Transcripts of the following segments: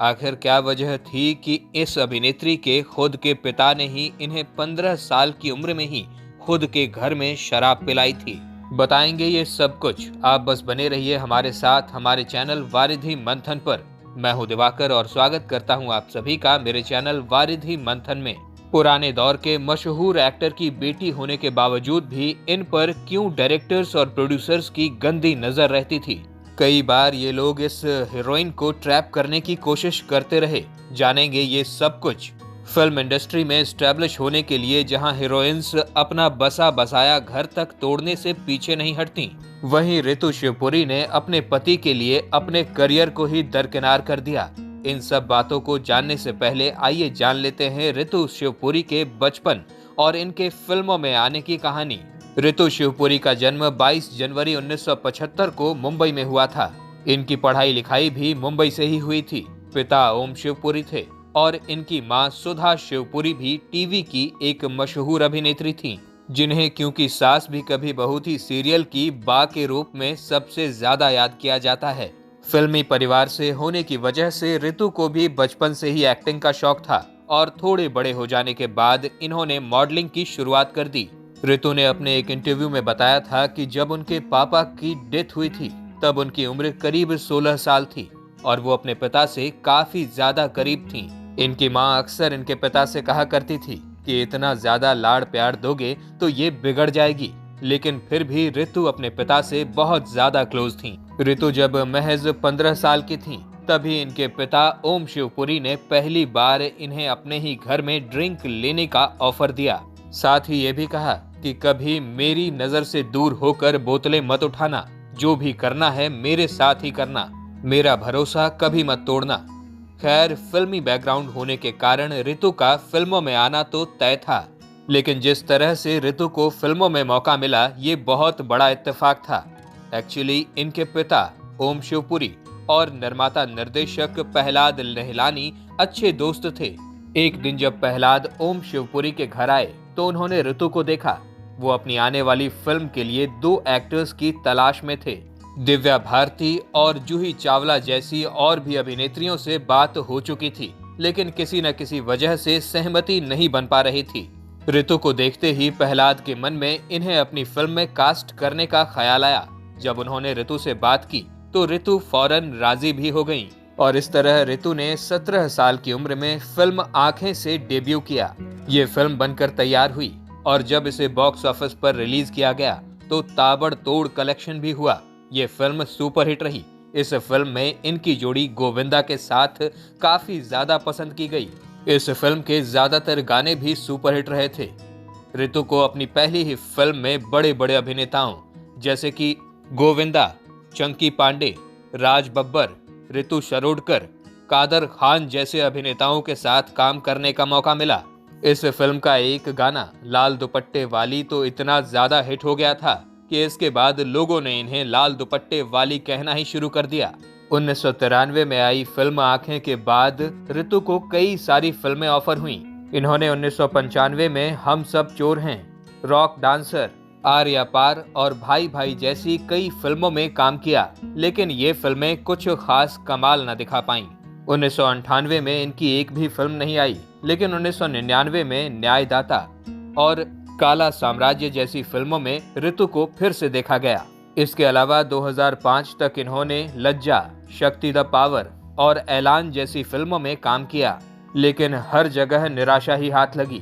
आखिर क्या वजह थी कि इस अभिनेत्री के खुद के पिता ने ही इन्हें 15 साल की उम्र में ही खुद के घर में शराब पिलाई थी? बताएंगे ये सब कुछ। आप बस बने रहिए हमारे साथ हमारे चैनल वारिधि मंथन पर। मैं हूं दिवाकर और स्वागत करता हूं आप सभी का मेरे चैनल वारिधि मंथन में। पुराने दौर के मशहूर एक्टर की बेटी होने के बावजूद भी इन पर क्यों डायरेक्टर्स और प्रोड्यूसर्स की गंदी नजर रहती थी? कई बार ये लोग इस हीरोइन को ट्रैप करने की कोशिश करते रहे। जानेंगे ये सब कुछ। फिल्म इंडस्ट्री में एस्टैब्लिश होने के लिए जहां हीरोइंस अपना बसा बसाया घर तक तोड़ने से पीछे नहीं हटती, वहीं रितु शिवपुरी ने अपने पति के लिए अपने करियर को ही दरकिनार कर दिया। इन सब बातों को जानने से पहले आइए जान लेते हैं रितु शिवपुरी के बचपन और इनके फिल्मों में आने की कहानी। रितु शिवपुरी का जन्म 22 जनवरी 1975 को मुंबई में हुआ था। इनकी पढ़ाई लिखाई भी मुंबई से ही हुई थी। पिता ओम शिवपुरी थे और इनकी मां सुधा शिवपुरी भी टीवी की एक मशहूर अभिनेत्री थीं, जिन्हें क्योंकि सास भी कभी बहू थी सीरियल की बा के रूप में सबसे ज्यादा याद किया जाता है। फिल्मी परिवार से होने की वजह से रितु को भी बचपन से ही एक्टिंग का शौक था और थोड़े बड़े हो जाने के बाद इन्होंने मॉडलिंग की शुरुआत कर दी। रितु ने अपने एक इंटरव्यू में बताया था कि जब उनके पापा की डेथ हुई थी तब उनकी उम्र करीब 16 साल थी और वो अपने पिता से काफी ज्यादा करीब थीं। इनकी मां अक्सर इनके पिता से कहा करती थी कि इतना ज्यादा लाड़ प्यार दोगे तो ये बिगड़ जाएगी, लेकिन फिर भी रितु अपने पिता से बहुत ज्यादा क्लोज थीं। रितु जब महज 15 साल की थीं, तभी इनके पिता ओम शिवपुरी ने पहली बार इन्हें अपने ही घर में ड्रिंक लेने का ऑफर दिया। साथ ही ये भी कहा कि कभी मेरी नजर से दूर होकर बोतलें मत उठाना, जो भी करना है मेरे साथ ही करना, मेरा भरोसा कभी मत तोड़ना। खैर, फिल्मी बैकग्राउंड होने के कारण रितु का फिल्मों में आना तो तय था, लेकिन जिस तरह से रितु को फिल्मों में मौका मिला ये बहुत बड़ा इत्तेफाक था। एक्चुअली इनके पिता ओम शिवपुरी और निर्माता निर्देशक प्रहलाद निहलानी अच्छे दोस्त थे। एक दिन जब प्रहलाद ओम शिवपुरी के घर आए तो उन्होंने रितु को देखा। वो अपनी आने वाली फिल्म के लिए 2 एक्टर्स की तलाश में थे। दिव्या भारती और जूही चावला जैसी और भी अभिनेत्रियों से बात हो चुकी थी, लेकिन किसी न किसी वजह से सहमति नहीं बन पा रही थी। रितु को देखते ही प्रहलाद के मन में इन्हें अपनी फिल्म में कास्ट करने का ख्याल आया। जब उन्होंने रितु से बात की तो रितु फौरन राजी भी हो गयी और इस तरह रितु ने 17 साल की उम्र में फिल्म आंखें से डेब्यू किया। ये फिल्म बनकर तैयार हुई और जब इसे बॉक्स ऑफिस पर रिलीज किया गया तो ताबड़तोड़ कलेक्शन भी हुआ। ये फिल्म सुपरहिट रही। इस फिल्म में इनकी जोड़ी गोविंदा के साथ काफी ज्यादा पसंद की गई। इस फिल्म के ज्यादातर गाने भी सुपरहिट रहे थे। रितु को अपनी पहली ही फिल्म में बड़े बड़े अभिनेताओं जैसे कि गोविंदा, चंकी पांडे, राज बब्बर, रितु शिरोडकर, कादर खान जैसे अभिनेताओं के साथ काम करने का मौका मिला। इस फिल्म का एक गाना लाल दुपट्टे वाली तो इतना ज्यादा हिट हो गया था कि इसके बाद लोगों ने इन्हें लाल दुपट्टे वाली कहना ही शुरू कर दिया। 1993 में आई फिल्म आंखें के बाद रितु को कई सारी फिल्में ऑफर हुईं। इन्होंने 1995 में हम सब चोर हैं, रॉक डांसर, आर्या पार और भाई भाई जैसी कई फिल्मों में काम किया, लेकिन ये फिल्में कुछ खास कमाल न दिखा पाईं। 1998 में इनकी एक भी फिल्म नहीं आई, लेकिन 1999 में न्यायदाता और काला साम्राज्य जैसी फिल्मों में रितु को फिर से देखा गया। इसके अलावा 2005 तक इन्होंने लज्जा, शक्ति द पावर और ऐलान जैसी फिल्मों में काम किया, लेकिन हर जगह निराशा ही हाथ लगी।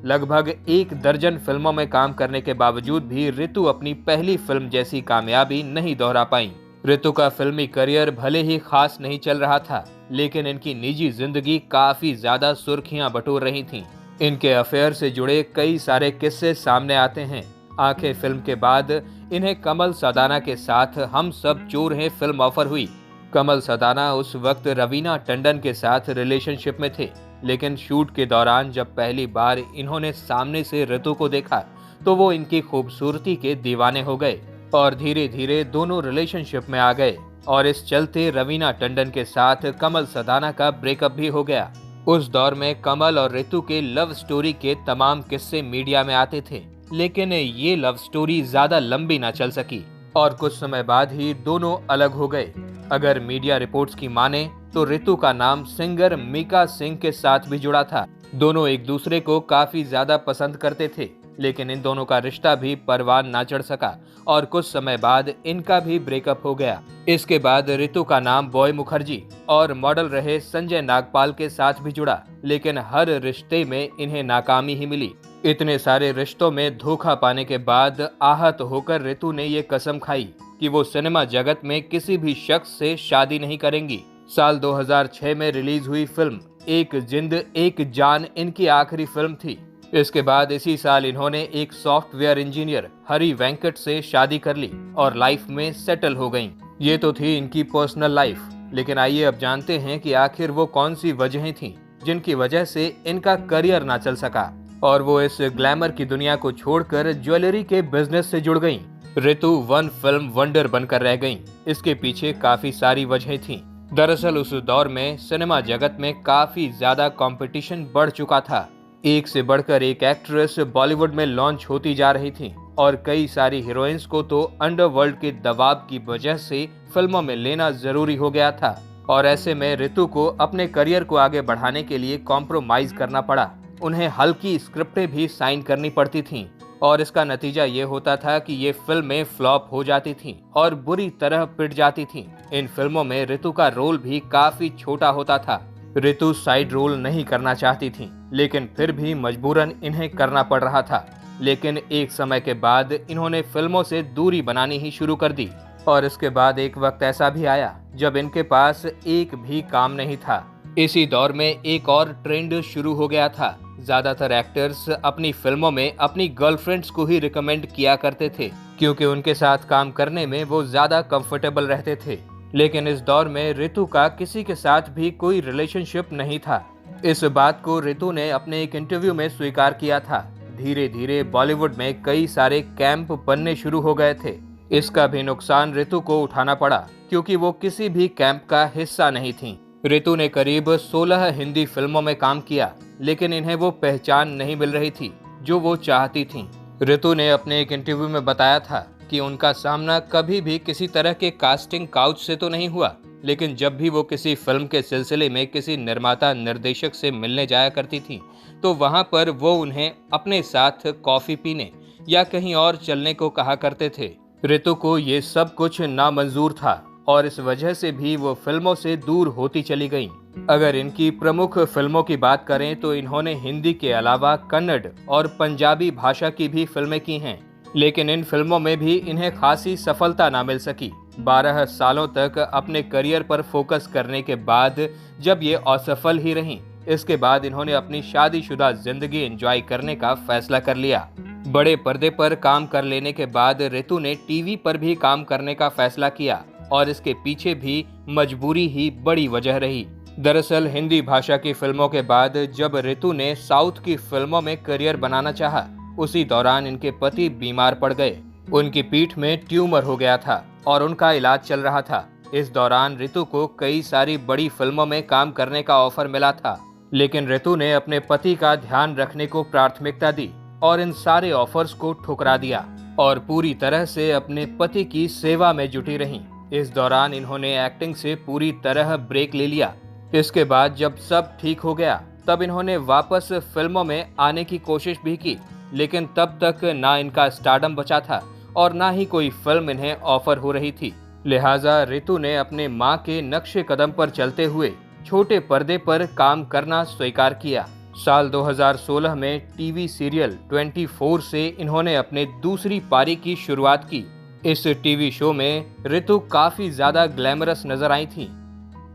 लगभग 1 दर्जन फिल्मों में काम करने के बावजूद भी रितु अपनी पहली फिल्म जैसी कामयाबी नहीं दोहरा पाईं। रितु का फिल्मी करियर भले ही खास नहीं चल रहा था, लेकिन इनकी निजी जिंदगी काफी ज्यादा सुर्खियां बटोर रही थीं। इनके अफेयर से जुड़े कई सारे किस्से सामने आते हैं। आंखें फिल्म के बाद इन्हें कमल सदाना के साथ हम सब चोर हैं फिल्म ऑफर हुई। कमल सदाना उस वक्त रवीना टंडन के साथ रिलेशनशिप में थे, लेकिन शूट के दौरान जब पहली बार इन्होंने सामने से रितु को देखा तो वो इनकी खूबसूरती के दीवाने हो गए और धीरे धीरे दोनों रिलेशनशिप में आ गए और इस चलते रवीना टंडन के साथ कमल सदाना का ब्रेकअप भी हो गया। उस दौर में कमल और रितु के लव स्टोरी के तमाम किस्से मीडिया में आते थे, लेकिन ये लव स्टोरी ज्यादा लंबी ना चल सकी और कुछ समय बाद ही दोनों अलग हो गए। अगर मीडिया रिपोर्ट्स की माने तो रितु का नाम सिंगर मीका सिंह के साथ भी जुड़ा था। दोनों एक दूसरे को काफी ज्यादा पसंद करते थे, लेकिन इन दोनों का रिश्ता भी परवान ना चढ़ सका और कुछ समय बाद इनका भी ब्रेकअप हो गया। इसके बाद रितु का नाम बॉय मुखर्जी और मॉडल रहे संजय नागपाल के साथ भी जुड़ा, लेकिन हर रिश्ते में इन्हें नाकामी ही मिली। इतने सारे रिश्तों में धोखा पाने के बाद आहत होकर रितु ने ये कसम खाई कि वो सिनेमा जगत में किसी भी शख्स से शादी नहीं करेंगी। साल 2006 में रिलीज हुई फिल्म एक जिंद एक जान इनकी आखिरी फिल्म थी। इसके बाद इसी साल इन्होंने एक सॉफ्टवेयर इंजीनियर हरी वेंकट से शादी कर ली और लाइफ में सेटल हो गईं। ये तो थी इनकी पर्सनल लाइफ, लेकिन आइए अब जानते हैं कि आखिर वो कौन सी वजहें थीं जिनकी वजह से इनका करियर ना चल सका और वो इस ग्लैमर की दुनिया को छोड़कर ज्वेलरी के बिजनेस से जुड़ गईं। रितु वन फिल्म वंडर बनकर रह गईं। इसके पीछे काफी सारी वजहें थीं। दरअसल उस दौर में सिनेमा जगत में काफी ज्यादा कंपटीशन बढ़ चुका था। एक से बढ़कर एक एक्ट्रेस बॉलीवुड में लॉन्च होती जा रही थी और कई सारी हीरोइंस को तो अंडरवर्ल्ड के दबाव की वजह से फिल्मों में लेना जरूरी हो गया था और ऐसे में रितु को अपने करियर को आगे बढ़ाने के लिए कॉम्प्रोमाइज करना पड़ा। उन्हें हल्की स्क्रिप्टें भी साइन करनी पड़ती थीं और इसका नतीजा ये होता था कि ये फिल्में फ्लॉप हो जाती थीं और बुरी तरह पिट जाती थीं। इन फिल्मों में रितु का रोल भी काफी छोटा होता था। रितु साइड रोल नहीं करना चाहती थीं, लेकिन फिर भी मजबूरन इन्हें करना पड़ रहा था। लेकिन एक समय के बाद इन्होंने फिल्मों से दूरी बनानी ही शुरू कर दी और इसके बाद एक वक्त ऐसा भी आया जब इनके पास एक भी काम नहीं था। इसी दौर में एक और ट्रेंड शुरू हो गया था। ज्यादातर एक्टर्स अपनी फिल्मों में अपनी गर्लफ्रेंड्स को ही रिकमेंड किया करते थे क्योंकि उनके साथ काम करने में वो ज्यादा कंफर्टेबल रहते थे। लेकिन इस दौर में रितु का किसी के साथ भी कोई रिलेशनशिप नहीं था। इस बात को रितु ने अपने एक इंटरव्यू में स्वीकार किया था। धीरे धीरे बॉलीवुड में कई सारे कैंप बनने शुरू हो गए थे। इसका भी नुकसान रितु को उठाना पड़ा क्योंकि वो किसी भी कैंप का हिस्सा नहीं थी। रितु ने करीब 16 हिंदी फिल्मों में काम किया, लेकिन इन्हें वो पहचान नहीं मिल रही थी जो वो चाहती थीं। रितु ने अपने एक इंटरव्यू में बताया था कि उनका सामना कभी भी किसी तरह के कास्टिंग काउच से तो नहीं हुआ, लेकिन जब भी वो किसी फिल्म के सिलसिले में किसी निर्माता निर्देशक से मिलने जाया करती थीं, तो वहां पर वो उन्हें अपने साथ कॉफी पीने या कहीं और चलने को कहा करते थे। रितु को ये सब कुछ नामंजूर था और इस वजह से भी वो फिल्मों से दूर होती चली गईं। अगर इनकी प्रमुख फिल्मों की बात करें तो इन्होंने हिंदी के अलावा कन्नड़ और पंजाबी भाषा की भी फिल्में की हैं, लेकिन इन फिल्मों में भी इन्हें खासी सफलता ना मिल सकी। 12 सालों तक अपने करियर पर फोकस करने के बाद जब ये असफल ही रहीं, इसके बाद इन्होंने अपनी शादीशुदा जिंदगी एंजॉय करने का फैसला कर लिया। बड़े पर्दे पर काम कर लेने के बाद रितु ने टीवी पर भी काम करने का फैसला किया और इसके पीछे भी मजबूरी ही बड़ी वजह रही। दरअसल हिंदी भाषा की फिल्मों के बाद जब रितु ने साउथ की फिल्मों में करियर बनाना चाहा, उसी दौरान इनके पति बीमार पड़ गए। उनकी पीठ में ट्यूमर हो गया था और उनका इलाज चल रहा था। इस दौरान रितु को कई सारी बड़ी फिल्मों में काम करने का ऑफर मिला था, लेकिन रितु ने अपने पति का ध्यान रखने को प्राथमिकता दी और इन सारे ऑफर्स को ठुकरा दिया और पूरी तरह से अपने पति की सेवा में जुटी रहीं। इस दौरान इन्होंने एक्टिंग से पूरी तरह ब्रेक ले लिया। इसके बाद जब सब ठीक हो गया तब इन्होंने वापस फिल्मों में आने की कोशिश भी की, लेकिन तब तक ना इनका स्टारडम बचा था और ना ही कोई फिल्म इन्हें ऑफर हो रही थी। लिहाजा रितु ने अपने मां के नक्शे कदम पर चलते हुए छोटे पर्दे पर काम करना स्वीकार किया। साल 2016 में टीवी सीरियल 24 से इन्होंने अपने दूसरी पारी की शुरुआत की। इस टीवी शो में रितु काफी ज्यादा ग्लैमरस नजर आई थी।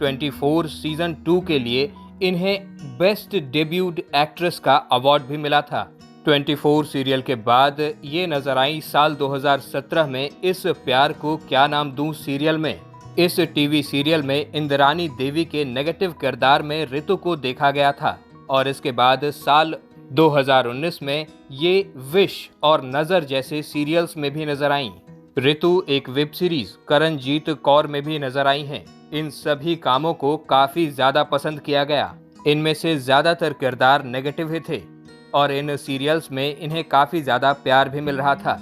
24 सीजन 2 के लिए इन्हें बेस्ट डेब्यूड एक्ट्रेस का अवार्ड भी मिला था। 24 सीरियल के बाद ये नजर आई साल 2017 में इस प्यार को क्या नाम दूं सीरियल में। इस टीवी सीरियल में इंद्रानी देवी के नेगेटिव किरदार में रितु को देखा गया था और इसके बाद साल 2019 में ये विश और नजर जैसे सीरियल्स में भी नजर आईं। रितु एक वेब सीरीज करणजीत कौर में भी नजर आई हैं। इन सभी कामों को काफी ज्यादा पसंद किया गया। इनमें से ज्यादातर किरदार नेगेटिव ही थे और इन सीरियल्स में इन्हें काफी ज्यादा प्यार भी मिल रहा था।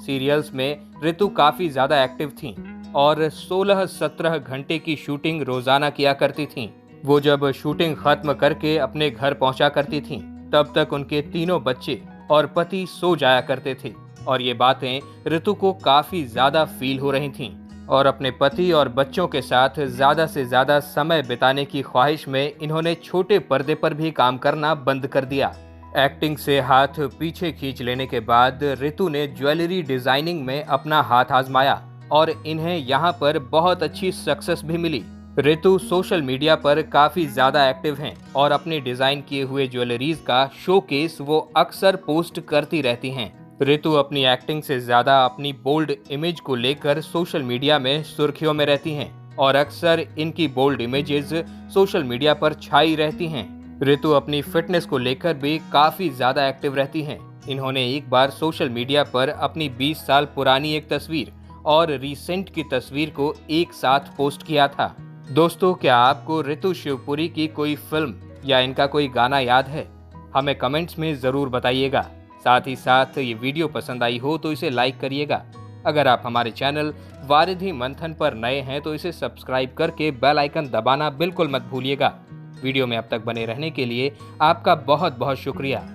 सीरियल्स में रितु काफी ज्यादा एक्टिव थीं। और 16-17 घंटे की शूटिंग रोजाना किया करती थीं। वो जब शूटिंग खत्म करके अपने घर पहुंचा करती थीं, तब तक उनके तीनों बच्चे और पति सो जाया करते थे और ये बातें ऋतु को काफी ज्यादा फील हो रही थीं और अपने पति और बच्चों के साथ ज्यादा से ज्यादा समय बिताने की ख्वाहिश में इन्होंने छोटे पर्दे पर भी काम करना बंद कर दिया। एक्टिंग से हाथ पीछे खींच लेने के बाद ऋतु ने ज्वेलरी डिजाइनिंग में अपना हाथ आजमाया और इन्हें यहाँ पर बहुत अच्छी सक्सेस भी मिली। ऋतु सोशल मीडिया पर काफी ज्यादा एक्टिव हैं और अपने डिजाइन किए हुए ज्वेलरीज का शोकेस वो अक्सर पोस्ट करती रहती हैं। ऋतु अपनी एक्टिंग से ज्यादा अपनी बोल्ड इमेज को लेकर सोशल मीडिया में सुर्खियों में रहती हैं और अक्सर इनकी बोल्ड इमेजेस सोशल मीडिया पर छाई रहती हैं। ऋतु अपनी फिटनेस को लेकर भी काफी ज्यादा एक्टिव रहती हैं। इन्होंने एक बार सोशल मीडिया पर अपनी 20 साल पुरानी एक तस्वीर और रिसेंट की तस्वीर को एक साथ पोस्ट किया था। दोस्तों, क्या आपको ऋतु शिवपुरी की कोई फिल्म या इनका कोई गाना याद है? हमें कमेंट्स में जरूर बताइएगा। साथ ही साथ ये वीडियो पसंद आई हो तो इसे लाइक करिएगा। अगर आप हमारे चैनल वारिधि मंथन पर नए हैं तो इसे सब्सक्राइब करके बेल आइकन दबाना बिल्कुल मत भूलिएगा। वीडियो में अब तक बने रहने के लिए आपका बहुत बहुत शुक्रिया।